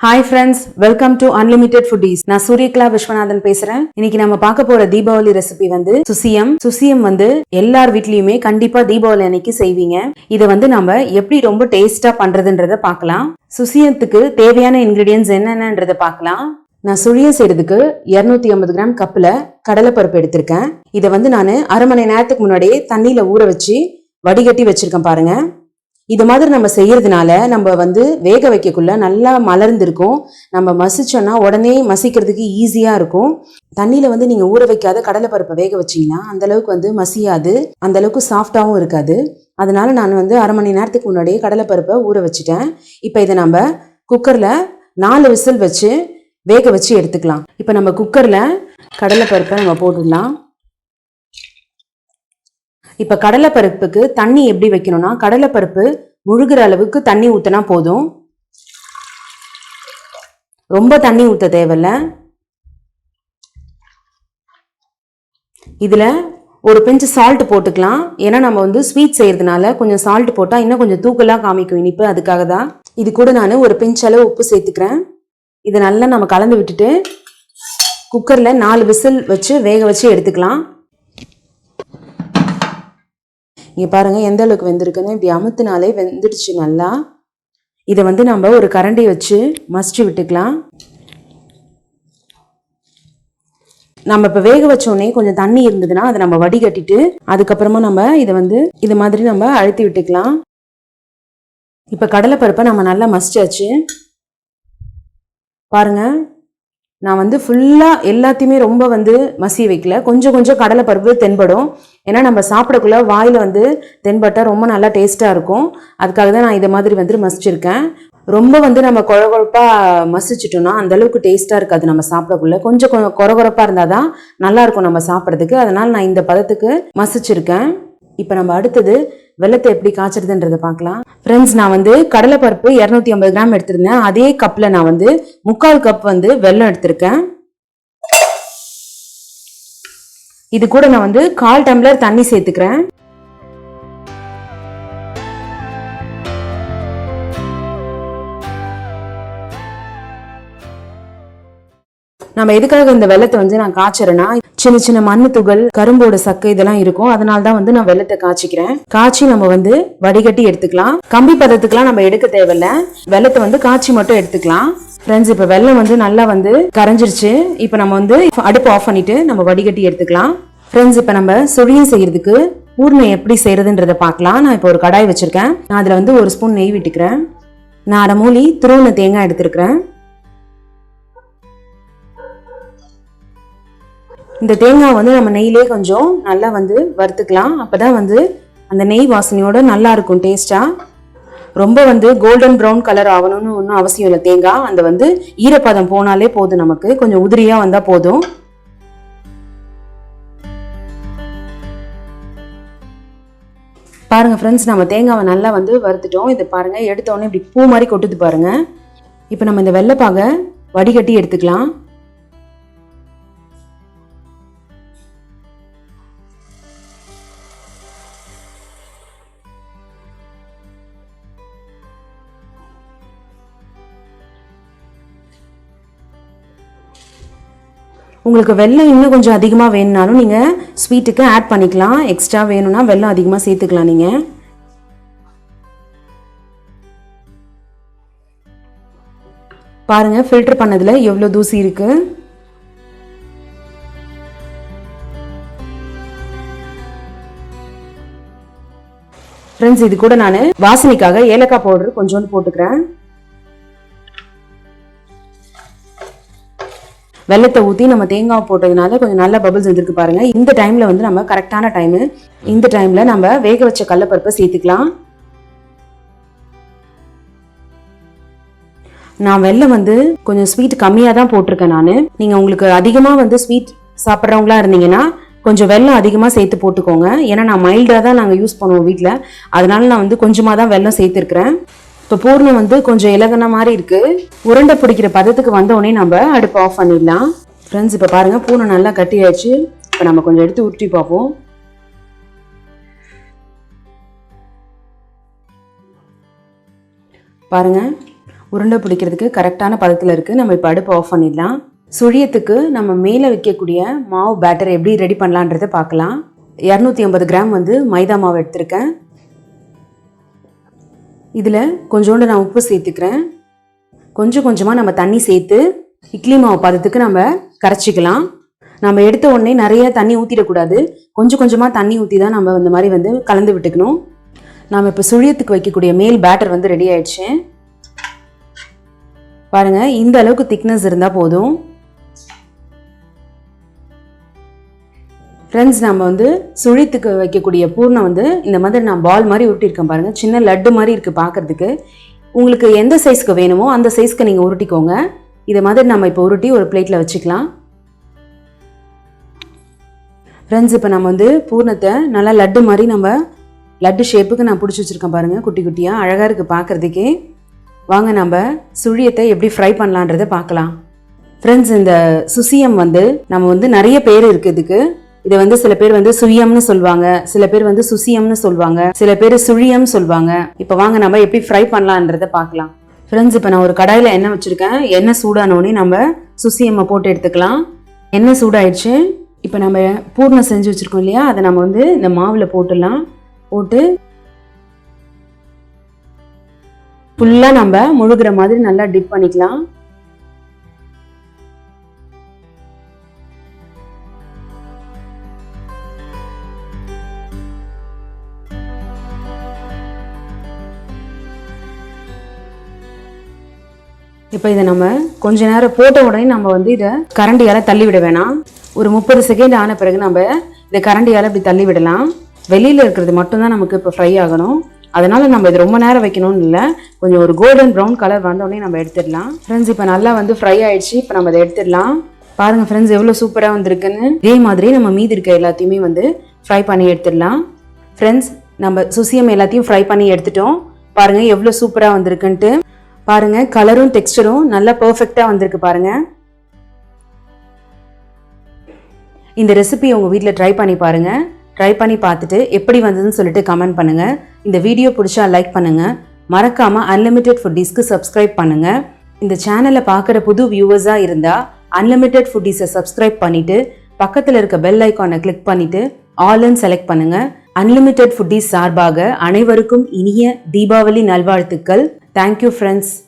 Hi friends, welcome to Unlimited Foodies. நான் சூரியகலா விஸ்வநாதன் பேசுறேன். இன்னைக்கு நம்ம பார்க்க போற தீபாவளி ரெசிபி வந்து சுசியம். சுசியம் வந்து எல்லார் வீட்லயுமே கண்டிப்பா தீபாவளி அன்னைக்கு செய்வீங்க. இதை வந்து நம்ம எப்படி ரொம்ப டேஸ்டா பண்றதுன்றத பார்க்கலாம். சுசியத்துக்கு தேவையான இன்கிரிடியன்ஸ் என்னென்னன்றத பார்க்கலாம். நான் சுழியம் செய்யறதுக்கு 250 கிராம் கப்ல கடலைப்பருப்பு எடுத்திருக்கேன். இதை வந்து நான் அரை மணி நேரத்துக்கு முன்னாடியே தண்ணியில ஊற வச்சு வடிகட்டி வச்சிருக்கேன் பாருங்க. இது மாதிரி நம்ம செய்யறதுனால நம்ம வந்து வேக வைக்கக்குள்ள நல்லா மலர்ந்திருக்கும். நம்ம மசிச்சோன்னா உடனே மசிக்கிறதுக்கு ஈஸியா இருக்கும். தண்ணியில வந்து நீங்க ஊற வைக்காத கடலைப்பருப்பை வேக வச்சீங்கன்னா அந்த அளவுக்கு வந்து மசியாது, அந்த அளவுக்கு சாஃப்டாவும் இருக்காது. அதனால நான் வந்து அரை மணி நேரத்துக்கு முன்னாடியே கடலைப்பருப்பை ஊற வச்சுட்டேன். இப்போ இதை நம்ம குக்கர்ல 4 விசில் வச்சு வேக வச்சு எடுத்துக்கலாம். இப்போ நம்ம குக்கர்ல கடலைப்பருப்பை நம்ம போட்டுடலாம். இப்ப கடலைப்பருப்புக்கு தண்ணி எப்படி வைக்கணும்னா, கடலைப்பருப்பு முழுகிற அளவுக்கு தண்ணி ஊத்தினா போதும். ரொம்ப தண்ணி ஊத்த தேவையில்ல. இதுல ஒரு பிஞ்சு சால்ட் போட்டுக்கலாம். ஏன்னா நம்ம வந்து ஸ்வீட் செய்யறதுனால கொஞ்சம் சால்ட் போட்டா இன்னும் கொஞ்சம் தூக்கலா காமிக்கும் இனிப்பு. அதுக்காக தான். இது கூட நான் ஒரு பிஞ்ச் அளவு உப்பு சேர்த்துக்கிறேன். இதை நல்லா நம்ம கலந்து விட்டுட்டு குக்கர்ல 4 விசில் வச்சு வேக வச்சு எடுத்துக்கலாம். இங்கே பாருங்க எந்த அளவுக்கு வெந்திருக்குன்னு. இப்படி அமுத்தினாலே வெந்துடுச்சு நல்லா. இதை வந்து நம்ம ஒரு கரண்டி வச்சு மசிச்சு விட்டுக்கலாம். நம்ம இப்போ வேக வச்சோடனே கொஞ்சம் தண்ணி இருந்ததுன்னா அதை நம்ம வடிகட்டிட்டு அதுக்கப்புறமா நம்ம இதை வந்து இது மாதிரி நம்ம அழுத்தி விட்டுக்கலாம். இப்போ கடலைப்பருப்பை நம்ம நல்லா மசிச்சாச்சு பாருங்க. நான் வந்து ஃபுல்லாக எல்லாத்தையுமே ரொம்ப வந்து மசி வைக்கல. கொஞ்சம் கொஞ்சம் கடலைப்பருப்பு தென்படும். ஏன்னா நம்ம சாப்பிடக்குள்ள வாயில் வந்து தென்பட்டால் ரொம்ப நல்லா டேஸ்ட்டாக இருக்கும். அதுக்காக தான் நான் இதை மாதிரி வந்து மசிச்சிருக்கேன். ரொம்ப வந்து நம்ம கொழகொழப்பாக மசிச்சிட்டோம்னா அந்தளவுக்கு டேஸ்ட்டாக இருக்காது நம்ம சாப்பிடக்குள்ள. கொஞ்சம் கொரகொரப்பாக இருந்தால் தான் நல்லாயிருக்கும் நம்ம சாப்பிட்றதுக்கு. அதனால் நான் இந்த பதத்துக்கு மசிச்சிருக்கேன். இப்போ நம்ம அடுத்தது வெள்ளத்தை எப்படி காய்ச்சறதுன்றதை பார்க்கலாம். ஃப்ரெண்ட்ஸ், நான் வந்து கடலைப்பருப்பு 250 கிராம் எடுத்திருந்தேன். அதே கப்பில் நான் வந்து 3/4 கப் வந்து வெல்லம் எடுத்திருக்கேன். இது கூட நான் வந்து 1/4 டம்ளர் தண்ணி சேர்த்துக்கிறேன். நம்ம எதுக்காக இந்த வெள்ளத்தை வந்து நான் காய்ச்சறேன்னா, சின்ன சின்ன மண்ணு துகள், கரும்போட சக்கை இதெல்லாம் இருக்கும். அதனால தான் வந்து நான் வெள்ளத்தை காய்ச்சிக்கிறேன். காய்ச்சி நம்ம வந்து வடிகட்டி எடுத்துக்கலாம். கம்பி பதத்துக்குலாம் நம்ம எடுக்க தேவையில்ல. வெள்ளத்தை வந்து காய்ச்சி மட்டும் எடுத்துக்கலாம். ஃப்ரெண்ட்ஸ், இப்போ வெள்ளம் வந்து நல்லா வந்து கரைஞ்சிருச்சு. இப்போ நம்ம வந்து அடுப்பு ஆஃப் பண்ணிட்டு நம்ம வடிகட்டி எடுத்துக்கலாம். ஃப்ரெண்ட்ஸ், இப்போ நம்ம சுழியம் செய்யறதுக்கு பூர்ணம் எப்படி செய்யறதுன்றதை பார்க்கலாம். நான் இப்போ ஒரு கடாய் வச்சிருக்கேன். நான் அதில் வந்து 1 ஸ்பூன் நெய் விட்டுக்கிறேன். நான் அரை மூலி துருவன தேங்காய் எடுத்துருக்கிறேன். இந்த தேங்காய் வந்து நம்ம நெய்யிலே கொஞ்சம் நல்லா வந்து வறுத்துக்கலாம். அப்பதான் வந்து அந்த நெய் வாசனையோட நல்லா இருக்கும் டேஸ்டா. ரொம்ப வந்து கோல்டன் ப்ரௌன் கலர் ஆகணும்னு ஒன்றும் அவசியம் இல்லை. தேங்காய் அந்த வந்து ஈரப்பதம் போனாலே போதும். நமக்கு கொஞ்சம் உதிரியா வந்தா போதும். பாருங்க ஃப்ரெண்ட்ஸ், நம்ம தேங்காவை நல்லா வந்து வறுத்துட்டோம். இதை பாருங்க, எடுத்தோடனே இப்படி பூ மாதிரி கொட்டுது பாருங்க. இப்போ நம்ம இந்த வெள்ளைப்பாகை வடிகட்டி எடுத்துக்கலாம். உங்களுக்கு வெல்லம் இன்னும் கொஞ்சம் அதிகமாக வேணும்னாலும் நீங்கள் ஸ்வீட்டுக்கு ஆட் பண்ணிக்கலாம். எக்ஸ்ட்ரா வேணும்னா வெல்லம் அதிகமாக சேர்த்துக்கலாம். நீங்கள் பாருங்க, ஃபில்டர் பண்ணதுல எவ்வளோ தூசி இருக்கு. ஃப்ரெண்ட்ஸ், இது கூட நான் வாசனைக்காக ஏலக்காய் பவுடர் கொஞ்சோண்டு போட்டுக்கிறேன். வெள்ளத்தை ஊற்றி நம்ம தேங்காய் போட்டதுனால கொஞ்சம் நல்ல பபிள்ஸ் வந்துருக்கு பாருங்க. இந்த டைம்ல வந்து நம்ம கரெக்டான டைமு. இந்த டைம்ல நம்ம வேக வச்ச கடலைப்பருப்பை சேர்த்துக்கலாம். நான் வெல்லம் வந்து கொஞ்சம் ஸ்வீட் கம்மியாக தான் போட்டிருக்கேன் நான். நீங்கள் உங்களுக்கு அதிகமாக வந்து ஸ்வீட் சாப்பிட்றவங்களா இருந்தீங்கன்னா கொஞ்சம் வெல்லம் அதிகமாக சேர்த்து போட்டுக்கோங்க. ஏன்னா நான் மைல்டாக தான் நாங்கள் யூஸ் பண்ணுவோம் வீட்டில். அதனால நான் வந்து கொஞ்சமாக தான் வெல்லம் சேர்த்துருக்கிறேன். இப்போ பூர்ணம் வந்து கொஞ்சம் இலகுன மாதிரி இருக்கு. உருண்டை பிடிக்கிற பதத்துக்கு வந்தோடனே நம்ம அடுப்பு ஆஃப் பண்ணிடலாம். ஃப்ரெண்ட்ஸ், இப்போ பாருங்க பூர்ணம் நல்லா கட்டி ஆயிடுச்சு. இப்போ நம்ம கொஞ்சம் எடுத்து உருட்டி பார்ப்போம். பாருங்க, உருண்டை பிடிக்கிறதுக்கு கரெக்டான பதத்தில் இருக்குது. நம்ம இப்போ அடுப்பு ஆஃப் பண்ணிடலாம். சுழியத்துக்கு நம்ம மேலே வைக்கக்கூடிய மாவு பேட்டர் எப்படி ரெடி பண்ணலான்றதை பார்க்கலாம். 250 கிராம் மைதா மாவு எடுத்திருக்கேன். இதில் கொஞ்சோண்டு நான் உப்பு சேர்த்துக்கிறேன். கொஞ்சம் கொஞ்சமாக நம்ம தண்ணி சேர்த்து இட்லி மாவு பதத்துக்கு நம்ம கரைச்சிக்கலாம். நம்ம எடுத்த உடனே நிறைய தண்ணி ஊற்றிடக்கூடாது. கொஞ்சம் கொஞ்சமாக தண்ணி ஊற்றி தான் நம்ம இந்த மாதிரி கலந்து விட்டுக்கணும். நாம் இப்போ சுழியத்துக்கு வைக்கக்கூடிய மேல் பேட்டர் ரெடி ஆயிடுச்சு. பாருங்கள், இந்த அளவுக்கு திக்னஸ் இருந்தால் போதும். ஃப்ரெண்ட்ஸ், நம்ம சுழியத்துக்கு வைக்கக்கூடிய பூர்ணம் இந்த மாதிரி நான் பால் மாதிரி உருட்டியிருக்கேன் பாருங்கள். சின்ன லட்டு மாதிரி இருக்குது பார்க்குறதுக்கு. உங்களுக்கு எந்த சைஸ்க்கு வேணுமோ அந்த சைஸ்க்கு நீங்கள் உருட்டிக்கோங்க. இதை மாதிரி நம்ம இப்போ உருட்டி ஒரு பிளேட்டில் வச்சுக்கலாம். ஃப்ரெண்ட்ஸ், இப்போ நம்ம பூர்ணத்தை நல்லா லட்டு மாதிரி நம்ம லட்டு ஷேப்புக்கு நான் பிடிச்சி வச்சுருக்கேன் பாருங்கள். குட்டி குட்டியாக அழகாக இருக்குது பார்க்குறதுக்கே. வாங்க நம்ம சுழியத்தை எப்படி ஃப்ரை பண்ணலான்றதை பார்க்கலாம். ஃப்ரெண்ட்ஸ், இந்த சுசியம் நம்ம நிறைய பேர் இருக்குது இதுக்கு. இதை சில பேர் சுயம்னு சொல்லுவாங்க, சில பேர் சுசியம்னு சொல்லுவாங்க, சில பேர் சுழியம் சொல்லுவாங்க. இப்போ வாங்க நம்ம எப்படி ஃப்ரை பண்ணலான்றதை பார்க்கலாம். ஃப்ரெண்ட்ஸ், இப்போ நான் ஒரு கடாயில் எண்ணெய் வச்சுருக்கேன். எண்ணெய் சூடானோடனே நம்ம சுசியம்மை போட்டு எடுத்துக்கலாம். எண்ணெய் சூடாயிடுச்சு. இப்போ நம்ம பூர்ணம் செஞ்சு வச்சுருக்கோம் இல்லையா, அதை நம்ம இந்த மாவில் போட்டுடலாம். போட்டு ஃபுல்லாக நம்ம முழுகிற மாதிரி நல்லா டிப் பண்ணிக்கலாம். இப்போ இதை நம்ம கொஞ்ச நேரம் போட்ட உடனே நம்ம இதை கரண்டியால் தள்ளி விட வேணாம். ஒரு 30 செகண்ட் ஆன பிறகு நம்ம இதை கரண்டியால் இப்படி தள்ளி விடலாம். வெளியில் இருக்கிறது மட்டும்தான் நமக்கு இப்போ ஃப்ரை ஆகணும். அதனால் நம்ம இது ரொம்ப நேரம் வைக்கணும்னு இல்லை. கொஞ்சம் ஒரு கோல்டன் ப்ரௌன் கலர் வந்தோடனே நம்ம எடுத்துடலாம். ஃப்ரெண்ட்ஸ், இப்போ நல்லா ஃப்ரை ஆயிடுச்சு. இப்போ நம்ம அதை எடுத்துடலாம். பாருங்கள் ஃப்ரெண்ட்ஸ், எவ்வளோ சூப்பராக வந்திருக்குன்னு. இதே மாதிரி நம்ம மீதி இருக்க எல்லாத்தையுமே ஃப்ரை பண்ணி எடுத்துடலாம். ஃப்ரெண்ட்ஸ், நம்ம சுசியம் எல்லாத்தையும் ஃப்ரை பண்ணி எடுத்துட்டோம். பாருங்கள் எவ்வளோ சூப்பராக வந்திருக்குன்ட்டு. பாருங்க, கலரும் டெக்ஸ்டரும் நல்லா பெர்ஃபெக்ட்டா வந்திருக்கு பாருங்க. இந்த ரெசிபி உங்க வீட்டில் ட்ரை பண்ணி பாருங்க. ட்ரை பண்ணி பார்த்துட்டு எப்படி வந்ததுன்னு சொல்லிட்டு கமெண்ட் பண்ணுங்க. இந்த வீடியோ பிடிச்சா லைக் பண்ணுங்க. மறக்காம அன்லிமிட்டெட் ஃபுட்டீஸ்க்கு சப்ஸ்கிரைப் பண்ணுங்க. இந்த சேனலை பார்க்குற புது வியூவர்ஸா இருந்தா அன்லிமிட்டெட் ஃபுட்டீஸை சப்ஸ்கிரைப் பண்ணிட்டு பக்கத்தில் இருக்க பெல் ஐக்கானை கிளிக் பண்ணிட்டு ஆல்னு செலக்ட் பண்ணுங்க. அன்லிமிட்டெட் ஃபுட்டீஸ் சார்பாக அனைவருக்கும் இனிய தீபாவளி நல்வாழ்த்துக்கள். Thank you, friends.